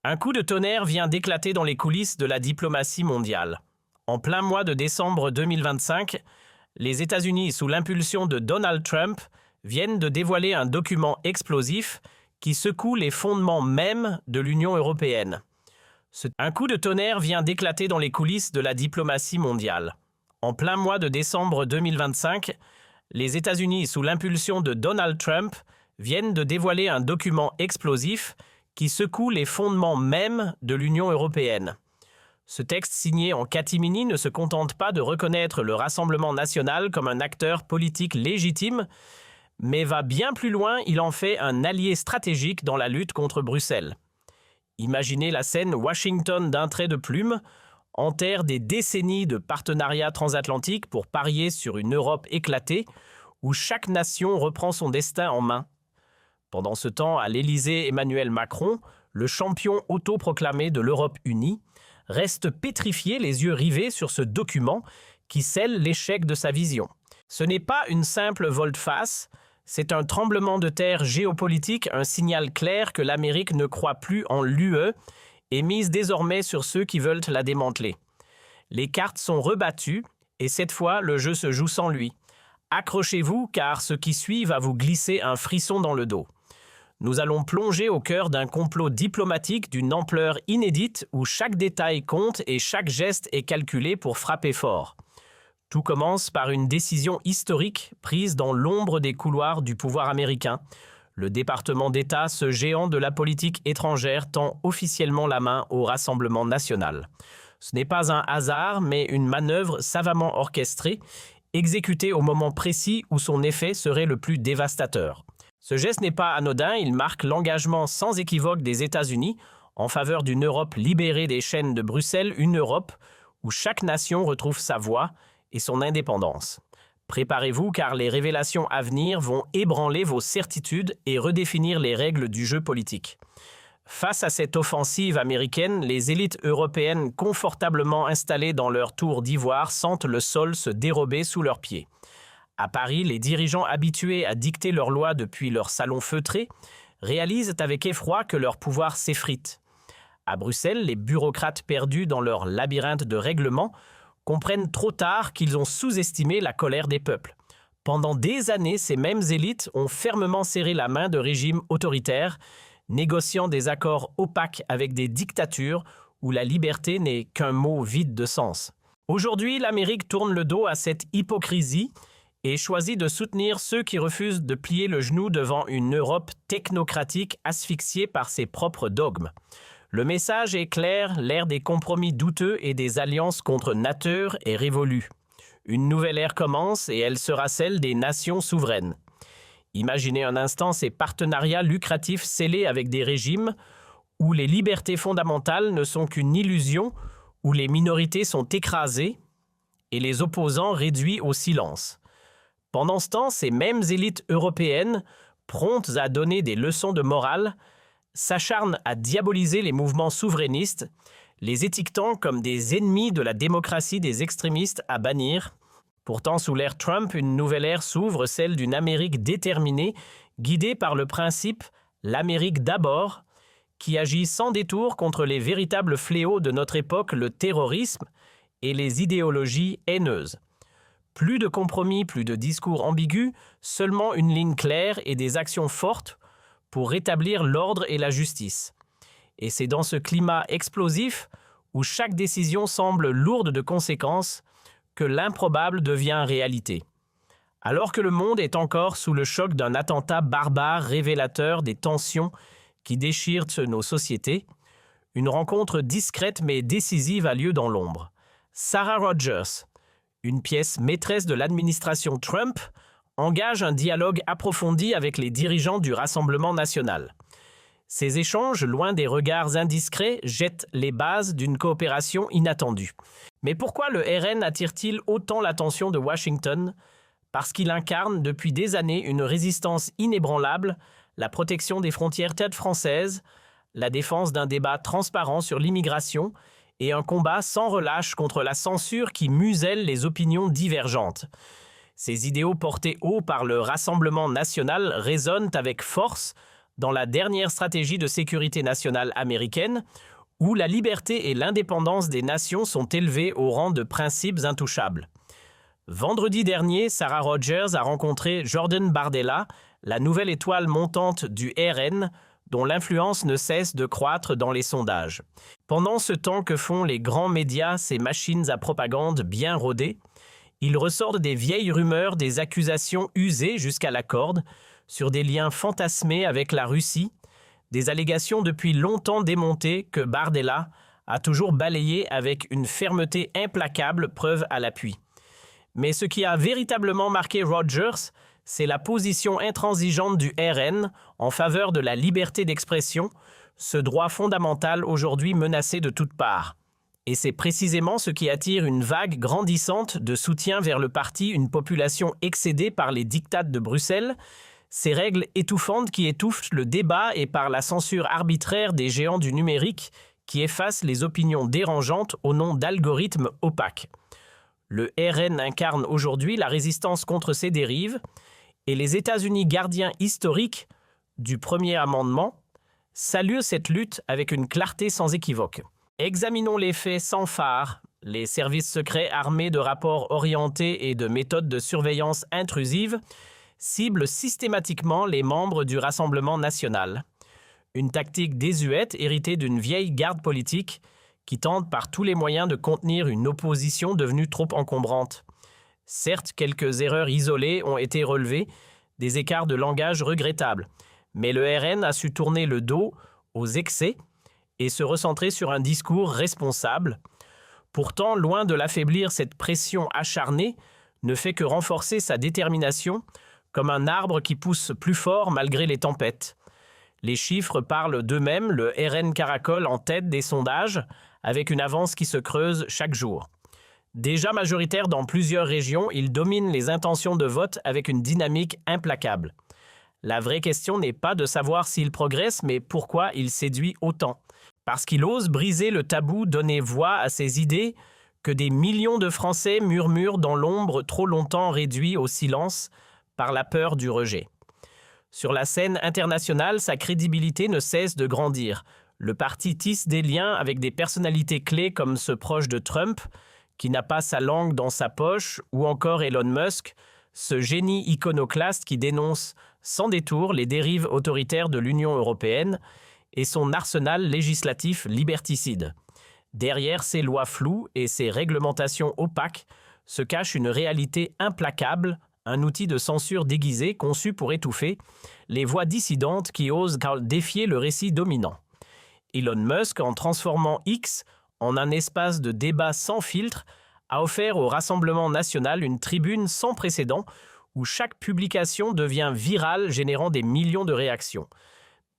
Un coup de tonnerre vient d'éclater dans les coulisses de la diplomatie mondiale. En plein mois de décembre 2025, les États-Unis, sous l'impulsion de Donald Trump, viennent de dévoiler un document explosif qui secoue les fondements mêmes de l'Union européenne. Un coup de tonnerre vient d'éclater dans les coulisses de la diplomatie mondiale. En plein mois de décembre 2025, les États-Unis, sous l'impulsion de Donald Trump, viennent de dévoiler un document explosif qui secoue les fondements mêmes de l'Union européenne. Ce texte signé en catimini ne se contente pas de reconnaître le Rassemblement national comme un acteur politique légitime, mais va bien plus loin, il en fait un allié stratégique dans la lutte contre Bruxelles. Imaginez la scène Washington d'un trait de plume, enterre des décennies de partenariats transatlantiques pour parier sur une Europe éclatée, où chaque nation reprend son destin en main. Pendant ce temps, à l'Élysée, Emmanuel Macron, le champion autoproclamé de l'Europe unie, reste pétrifié, les yeux rivés sur ce document qui scelle l'échec de sa vision. Ce n'est pas une simple volte-face, c'est un tremblement de terre géopolitique, un signal clair que l'Amérique ne croit plus en l'UE et mise désormais sur ceux qui veulent la démanteler. Les cartes sont rebattues et cette fois, le jeu se joue sans lui. Accrochez-vous car ce qui suit va vous glisser un frisson dans le dos. Nous allons plonger au cœur d'un complot diplomatique d'une ampleur inédite où chaque détail compte et chaque geste est calculé pour frapper fort. Tout commence par une décision historique prise dans l'ombre des couloirs du pouvoir américain. Le département d'État, ce géant de la politique étrangère, tend officiellement la main au Rassemblement national. Ce n'est pas un hasard, mais une manœuvre savamment orchestrée, exécutée au moment précis où son effet serait le plus dévastateur. Ce geste n'est pas anodin, il marque l'engagement sans équivoque des États-Unis en faveur d'une Europe libérée des chaînes de Bruxelles, une Europe où chaque nation retrouve sa voix et son indépendance. Préparez-vous car les révélations à venir vont ébranler vos certitudes et redéfinir les règles du jeu politique. Face à cette offensive américaine, les élites européennes confortablement installées dans leur tour d'ivoire sentent le sol se dérober sous leurs pieds. À Paris, les dirigeants habitués à dicter leurs lois depuis leur salon feutré réalisent avec effroi que leur pouvoir s'effrite. À Bruxelles, les bureaucrates perdus dans leur labyrinthe de règlements comprennent trop tard qu'ils ont sous-estimé la colère des peuples. Pendant des années, ces mêmes élites ont fermement serré la main de régimes autoritaires, négociant des accords opaques avec des dictatures où la liberté n'est qu'un mot vide de sens. Aujourd'hui, l'Amérique tourne le dos à cette hypocrisie et choisit de soutenir ceux qui refusent de plier le genou devant une Europe technocratique asphyxiée par ses propres dogmes. Le message est clair, l'ère des compromis douteux et des alliances contre nature est révolue. Une nouvelle ère commence et elle sera celle des nations souveraines. Imaginez un instant ces partenariats lucratifs scellés avec des régimes où les libertés fondamentales ne sont qu'une illusion, où les minorités sont écrasées et les opposants réduits au silence. Pendant ce temps, ces mêmes élites européennes, promptes à donner des leçons de morale, s'acharnent à diaboliser les mouvements souverainistes, les étiquetant comme des ennemis de la démocratie des extrémistes à bannir. Pourtant, sous l'ère Trump, une nouvelle ère s'ouvre, celle d'une Amérique déterminée, guidée par le principe « l'Amérique d'abord », qui agit sans détour contre les véritables fléaux de notre époque, le terrorisme et les idéologies haineuses. Plus de compromis, plus de discours ambigus, seulement une ligne claire et des actions fortes pour rétablir l'ordre et la justice. Et c'est dans ce climat explosif, où chaque décision semble lourde de conséquences, que l'improbable devient réalité. Alors que le monde est encore sous le choc d'un attentat barbare révélateur des tensions qui déchirent nos sociétés, une rencontre discrète mais décisive a lieu dans l'ombre. Sarah Rogers, une pièce maîtresse de l'administration Trump, engage un dialogue approfondi avec les dirigeants du Rassemblement national. Ces échanges, loin des regards indiscrets, jettent les bases d'une coopération inattendue. Mais pourquoi le RN attire-t-il autant l'attention de Washington? Parce qu'il incarne depuis des années une résistance inébranlable, la protection des frontières françaises, la défense d'un débat transparent sur l'immigration et un combat sans relâche contre la censure qui muselle les opinions divergentes. Ces idéaux portés haut par le Rassemblement national résonnent avec force dans la dernière stratégie de sécurité nationale américaine, où la liberté et l'indépendance des nations sont élevées au rang de principes intouchables. Vendredi dernier, Sarah Rogers a rencontré Jordan Bardella, la nouvelle étoile montante du RN, dont l'influence ne cesse de croître dans les sondages. Pendant ce temps que font les grands médias, ces machines à propagande bien rodées, il ressort des vieilles rumeurs, des accusations usées jusqu'à la corde, sur des liens fantasmés avec la Russie, des allégations depuis longtemps démontées que Bardella a toujours balayées avec une fermeté implacable, preuve à l'appui. Mais ce qui a véritablement marqué Rogers, c'est la position intransigeante du RN en faveur de la liberté d'expression, ce droit fondamental aujourd'hui menacé de toutes parts. Et c'est précisément ce qui attire une vague grandissante de soutien vers le parti, une population excédée par les diktats de Bruxelles, ces règles étouffantes qui étouffent le débat et par la censure arbitraire des géants du numérique qui effacent les opinions dérangeantes au nom d'algorithmes opaques. Le RN incarne aujourd'hui la résistance contre ces dérives et les États-Unis gardiens historiques du premier amendement saluent cette lutte avec une clarté sans équivoque. Examinons les faits sans phare. Les services secrets armés de rapports orientés et de méthodes de surveillance intrusives ciblent systématiquement les membres du Rassemblement national. Une tactique désuète héritée d'une vieille garde politique qui tente par tous les moyens de contenir une opposition devenue trop encombrante. Certes, quelques erreurs isolées ont été relevées, des écarts de langage regrettables, mais le RN a su tourner le dos aux excès et se recentrer sur un discours responsable. Pourtant, loin de l'affaiblir, cette pression acharnée ne fait que renforcer sa détermination, comme un arbre qui pousse plus fort malgré les tempêtes. Les chiffres parlent d'eux-mêmes, le RN caracole en tête des sondages, avec une avance qui se creuse chaque jour. Déjà majoritaire dans plusieurs régions, il domine les intentions de vote avec une dynamique implacable. La vraie question n'est pas de savoir s'il progresse, mais pourquoi il séduit autant. Parce qu'il ose briser le tabou, donner voix à ses idées que des millions de Français murmurent dans l'ombre trop longtemps réduits au silence par la peur du rejet. Sur la scène internationale, sa crédibilité ne cesse de grandir. Le parti tisse des liens avec des personnalités clés comme ce proche de Trump, qui n'a pas sa langue dans sa poche, ou encore Elon Musk, ce génie iconoclaste qui dénonce sans détour les dérives autoritaires de l'Union européenne et son arsenal législatif liberticide. Derrière ces lois floues et ces réglementations opaques se cache une réalité implacable, un outil de censure déguisé conçu pour étouffer les voix dissidentes qui osent défier le récit dominant. Elon Musk, en transformant X en un espace de débat sans filtre, a offert au Rassemblement national une tribune sans précédent où chaque publication devient virale, générant des millions de réactions.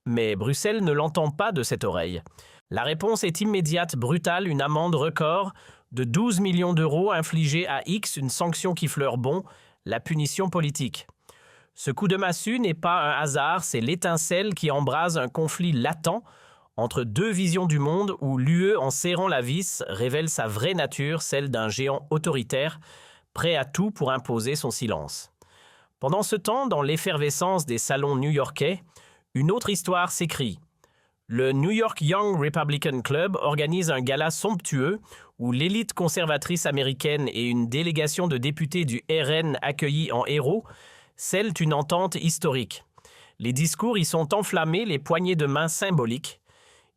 Mais Bruxelles ne l'entend pas de cette oreille. La réponse est immédiate, brutale, une amende record de 12 millions d'euros infligée à X, une sanction qui fleure bon, la punition politique. Ce coup de massue n'est pas un hasard, c'est l'étincelle qui embrase un conflit latent entre deux visions du monde où l'UE, en serrant la vis, révèle sa vraie nature, celle d'un géant autoritaire, prêt à tout pour imposer son silence. Pendant ce temps, dans l'effervescence des salons new-yorkais, une autre histoire s'écrit. Le New York Young Republican Club organise un gala somptueux où l'élite conservatrice américaine et une délégation de députés du RN accueillis en héros scellent une entente historique. Les discours y sont enflammés, les poignées de main symboliques.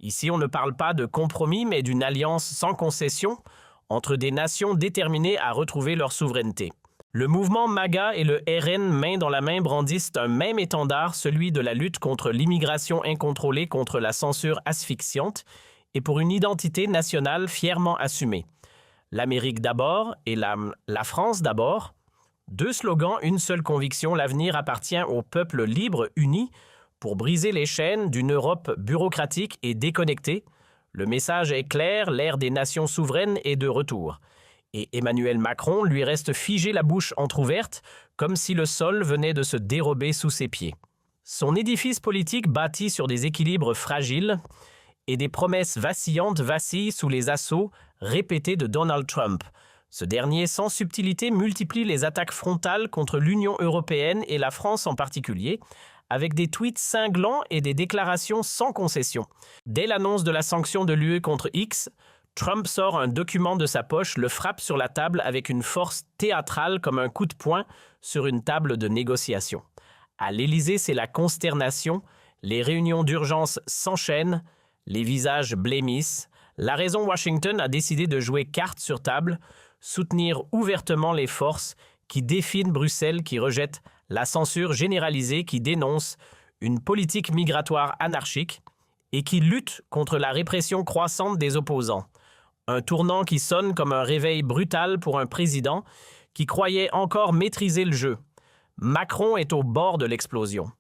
Ici, on ne parle pas de compromis, mais d'une alliance sans concession entre des nations déterminées à retrouver leur souveraineté. Le mouvement MAGA et le RN main dans la main brandissent un même étendard, celui de la lutte contre l'immigration incontrôlée, contre la censure asphyxiante et pour une identité nationale fièrement assumée. L'Amérique d'abord et la France d'abord. Deux slogans, une seule conviction, l'avenir appartient au peuple libre uni pour briser les chaînes d'une Europe bureaucratique et déconnectée. Le message est clair, l'ère des nations souveraines est de retour. Et Emmanuel Macron lui reste figé la bouche entr'ouverte, comme si le sol venait de se dérober sous ses pieds. Son édifice politique bâti sur des équilibres fragiles et des promesses vacillantes vacille sous les assauts répétés de Donald Trump. Ce dernier, sans subtilité, multiplie les attaques frontales contre l'Union européenne et la France en particulier, avec des tweets cinglants et des déclarations sans concession. Dès l'annonce de la sanction de l'UE contre X, Trump sort un document de sa poche, le frappe sur la table avec une force théâtrale comme un coup de poing sur une table de négociation. À l'Élysée, c'est la consternation, les réunions d'urgence s'enchaînent, les visages blêmissent. La raison, Washington a décidé de jouer carte sur table, soutenir ouvertement les forces qui défient Bruxelles, qui rejette la censure généralisée, qui dénonce une politique migratoire anarchique et qui lutte contre la répression croissante des opposants. Un tournant qui sonne comme un réveil brutal pour un président qui croyait encore maîtriser le jeu. Macron est au bord de l'explosion.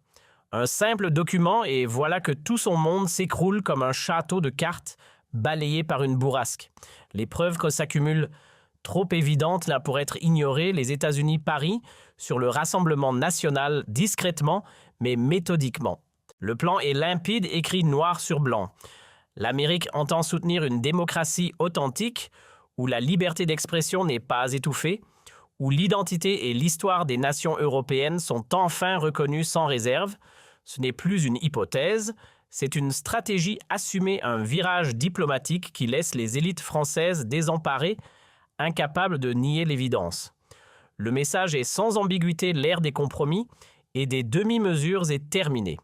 Un simple document et voilà que tout son monde s'écroule comme un château de cartes balayé par une bourrasque. Les preuves que s'accumulent trop évidentes là pour être ignorées, les États-Unis parient sur le Rassemblement national discrètement mais méthodiquement. Le plan est limpide, écrit noir sur blanc. L'Amérique entend soutenir une démocratie authentique où la liberté d'expression n'est pas étouffée, où l'identité et l'histoire des nations européennes sont enfin reconnues sans réserve. Ce n'est plus une hypothèse, c'est une stratégie assumée, un virage diplomatique qui laisse les élites françaises désemparées, incapables de nier l'évidence. Le message est sans ambiguïté, l'ère des compromis et des demi-mesures est terminée.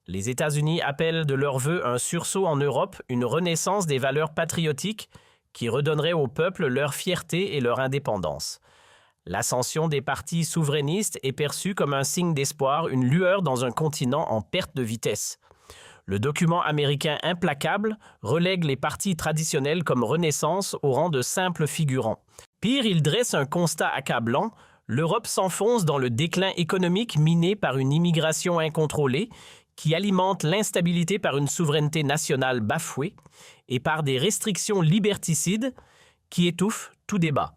Les États-Unis appellent de leur vœu un sursaut en Europe, une renaissance des valeurs patriotiques qui redonnerait au peuple leur fierté et leur indépendance. L'ascension des partis souverainistes est perçue comme un signe d'espoir, une lueur dans un continent en perte de vitesse. Le document américain implacable relègue les partis traditionnels comme Renaissance au rang de simples figurants. Pire, il dresse un constat accablant. L'Europe s'enfonce dans le déclin économique miné par une immigration incontrôlée qui alimente l'instabilité par une souveraineté nationale bafouée et par des restrictions liberticides qui étouffent tout débat.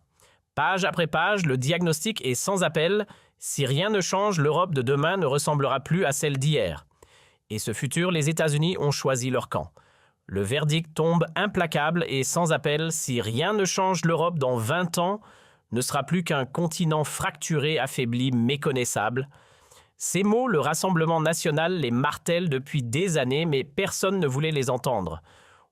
Page après page, le diagnostic est sans appel. Si rien ne change, l'Europe de demain ne ressemblera plus à celle d'hier. Et ce futur, les États-Unis ont choisi leur camp. Le verdict tombe implacable et sans appel. Si rien ne change, l'Europe dans 20 ans ne sera plus qu'un continent fracturé, affaibli, méconnaissable. Ces mots, le Rassemblement national les martèle depuis des années, mais personne ne voulait les entendre.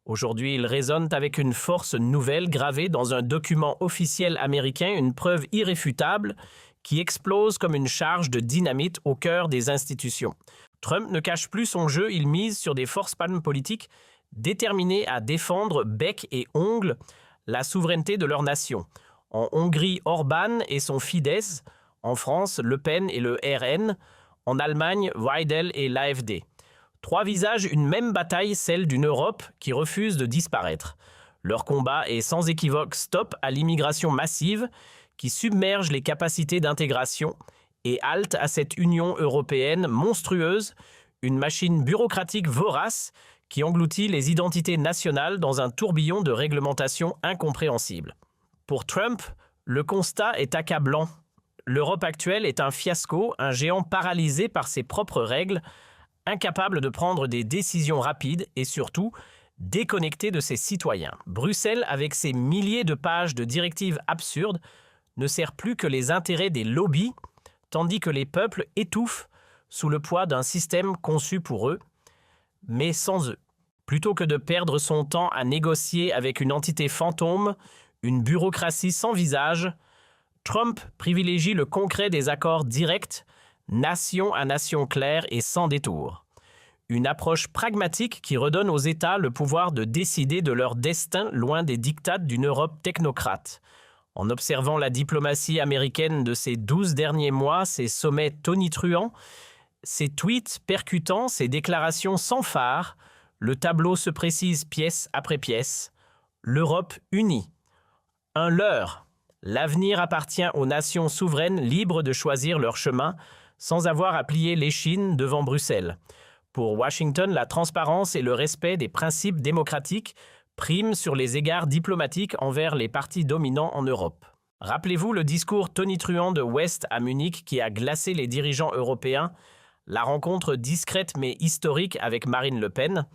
Aujourd'hui, ils résonnent avec une force nouvelle gravée dans un document officiel américain, une preuve irréfutable qui explose comme une charge de dynamite au cœur des institutions. Trump ne cache plus son jeu, il mise sur des forces politiques déterminées à défendre bec et ongles la souveraineté de leur nation. En Hongrie, Orban et son Fidesz, en France, Le Pen et le RN, en Allemagne, Weidel et l'AfD. Trois visages, une même bataille, celle d'une Europe qui refuse de disparaître. Leur combat est sans équivoque stop à l'immigration massive qui submerge les capacités d'intégration et halte à cette Union européenne monstrueuse, une machine bureaucratique vorace qui engloutit les identités nationales dans un tourbillon de réglementation incompréhensible. Pour Trump, le constat est accablant. L'Europe actuelle est un fiasco, un géant paralysé par ses propres règles, incapable de prendre des décisions rapides et surtout déconnecté de ses citoyens. Bruxelles, avec ses milliers de pages de directives absurdes, ne sert plus que les intérêts des lobbies, tandis que les peuples étouffent sous le poids d'un système conçu pour eux, mais sans eux. Plutôt que de perdre son temps à négocier avec une entité fantôme, une bureaucratie sans visage, Trump privilégie le concret des accords directs, nation à nation claire et sans détour. Une approche pragmatique qui redonne aux États le pouvoir de décider de leur destin loin des diktats d'une Europe technocrate. En observant la diplomatie américaine de ces 12 derniers mois, ses sommets tonitruants, ses tweets percutants, ses déclarations sans phare, le tableau se précise pièce après pièce. L'Europe unie. Un leurre. L'avenir appartient aux nations souveraines libres de choisir leur chemin sans avoir à plier l'échine devant Bruxelles. Pour Washington, la transparence et le respect des principes démocratiques priment sur les égards diplomatiques envers les partis dominants en Europe. Rappelez-vous le discours tonitruant de West à Munich qui a glacé les dirigeants européens, la rencontre discrète mais historique avec Marine Le Pen,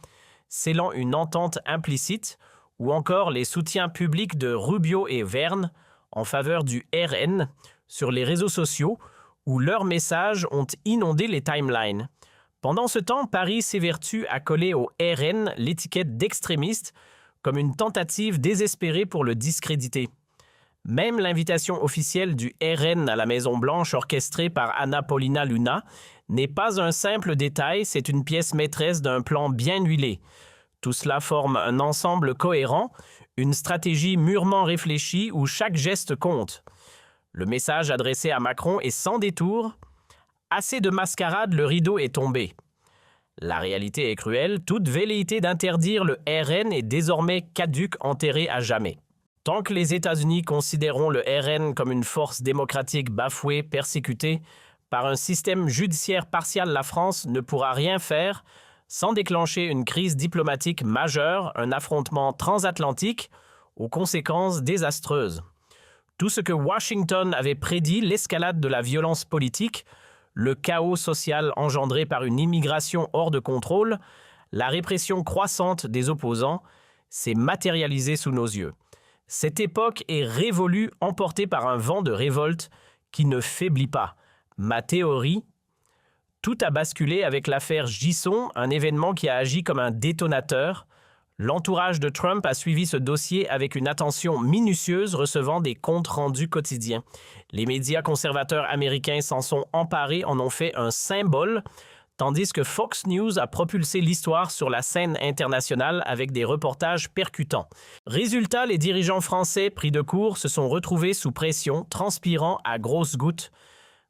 scellant une entente implicite, ou encore les soutiens publics de Rubio et Verne en faveur du RN sur les réseaux sociaux où leurs messages ont inondé les timelines. Pendant ce temps, Paris s'évertue à coller au RN l'étiquette d'extrémiste comme une tentative désespérée pour le discréditer. Même l'invitation officielle du RN à la Maison-Blanche orchestrée par Anna Paulina Luna n'est pas un simple détail, c'est une pièce maîtresse d'un plan bien huilé. Tout cela forme un ensemble cohérent, une stratégie mûrement réfléchie où chaque geste compte. Le message adressé à Macron est sans détour. Assez de mascarade, le rideau est tombé. La réalité est cruelle, toute velléité d'interdire le RN est désormais caduque, enterrée à jamais. Tant que les États-Unis considéreront le RN comme une force démocratique bafouée, persécutée, par un système judiciaire partial, la France ne pourra rien faire sans déclencher une crise diplomatique majeure, un affrontement transatlantique aux conséquences désastreuses. Tout ce que Washington avait prédit, l'escalade de la violence politique, le chaos social engendré par une immigration hors de contrôle, la répression croissante des opposants, s'est matérialisé sous nos yeux. Cette époque est révolue, emportée par un vent de révolte qui ne faiblit pas. Ma théorie, tout a basculé avec l'affaire Gisson, un événement qui a agi comme un détonateur. L'entourage de Trump a suivi ce dossier avec une attention minutieuse, recevant des comptes rendus quotidiens. Les médias conservateurs américains s'en sont emparés, en ont fait un symbole, tandis que Fox News a propulsé l'histoire sur la scène internationale avec des reportages percutants. Résultat, les dirigeants français pris de court se sont retrouvés sous pression, transpirant à grosses gouttes.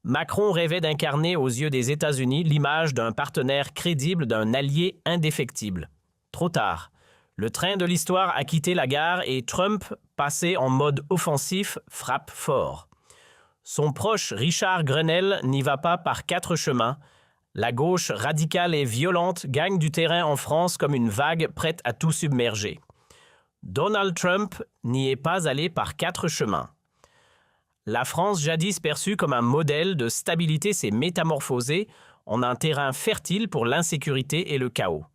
Macron rêvait d'incarner aux yeux des États-Unis l'image d'un partenaire crédible, d'un allié indéfectible. Trop tard. Le train de l'histoire a quitté la gare et Trump, passé en mode offensif, frappe fort. Son proche Richard Grenell n'y va pas par quatre chemins. La gauche radicale et violente gagne du terrain en France comme une vague prête à tout submerger. Donald Trump n'y est pas allé par quatre chemins. La France, jadis perçue comme un modèle de stabilité, s'est métamorphosée en un terrain fertile pour l'insécurité et le chaos.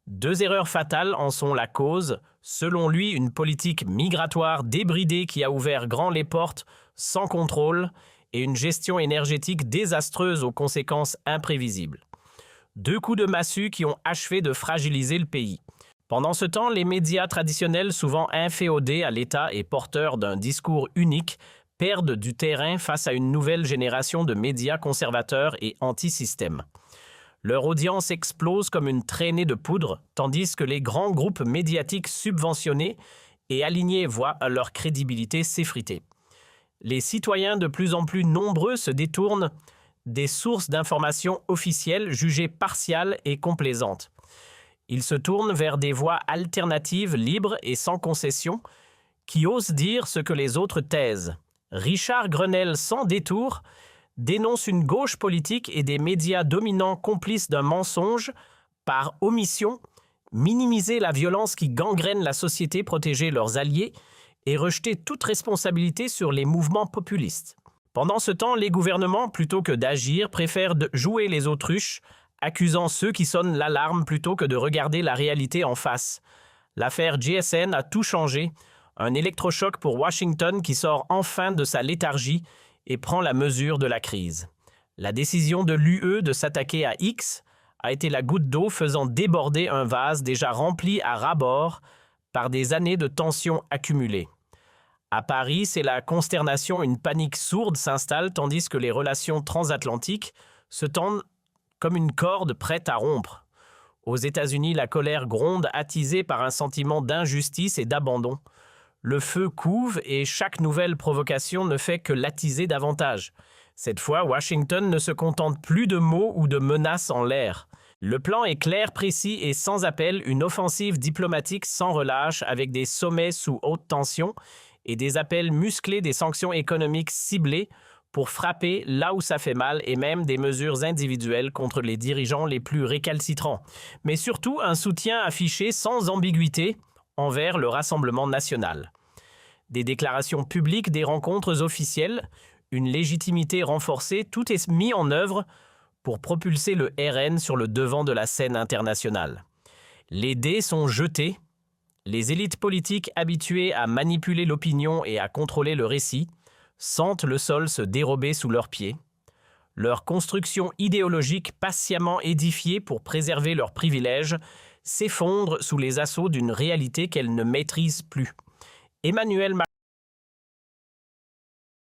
Deux erreurs fatales en sont la cause. Selon lui, une politique migratoire débridée qui a ouvert grand les portes sans contrôle et une gestion énergétique désastreuse aux conséquences imprévisibles. Deux coups de massue qui ont achevé de fragiliser le pays. Pendant ce temps, les médias traditionnels, souvent inféodés à l'État et porteurs d'un discours unique, perdent du terrain face à une nouvelle génération de médias conservateurs et anti-système. Leur audience explose comme une traînée de poudre, tandis que les grands groupes médiatiques subventionnés et alignés voient leur crédibilité s'effriter. Les citoyens de plus en plus nombreux se détournent des sources d'informations officielles jugées partiales et complaisantes. Ils se tournent vers des voies alternatives, libres et sans concession, qui osent dire ce que les autres taisent. Richard Grenell, sans détour, dénonce une gauche politique et des médias dominants complices d'un mensonge, par omission, minimiser la violence qui gangrène la société, protéger leurs alliés et rejeter toute responsabilité sur les mouvements populistes. Pendant ce temps, les gouvernements, plutôt que d'agir, préfèrent jouer les autruches, accusant ceux qui sonnent l'alarme plutôt que de regarder la réalité en face. L'affaire GSN a tout changé, un électrochoc pour Washington qui sort enfin de sa léthargie et prend la mesure de la crise. La décision de l'UE de s'attaquer à X a été la goutte d'eau faisant déborder un vase déjà rempli à ras-bord par des années de tensions accumulées. À Paris, c'est la consternation, une panique sourde s'installe tandis que les relations transatlantiques se tendent comme une corde prête à rompre. Aux États-Unis, la colère gronde, attisée par un sentiment d'injustice et d'abandon. Le feu couve et chaque nouvelle provocation ne fait que l'attiser davantage. Cette fois, Washington ne se contente plus de mots ou de menaces en l'air. Le plan est clair, précis et sans appel, une offensive diplomatique sans relâche avec des sommets sous haute tension et des appels musclés, des sanctions économiques ciblées pour frapper là où ça fait mal et même des mesures individuelles contre les dirigeants les plus récalcitrants. Mais surtout un soutien affiché sans ambiguïté envers le Rassemblement national. Des déclarations publiques, des rencontres officielles, une légitimité renforcée, tout est mis en œuvre pour propulser le RN sur le devant de la scène internationale. Les dés sont jetés, les élites politiques habituées à manipuler l'opinion et à contrôler le récit sentent le sol se dérober sous leurs pieds. Leur construction idéologique patiemment édifiée pour préserver leurs privilèges s'effondre sous les assauts d'une réalité qu'elles ne maîtrisent plus. Emmanuel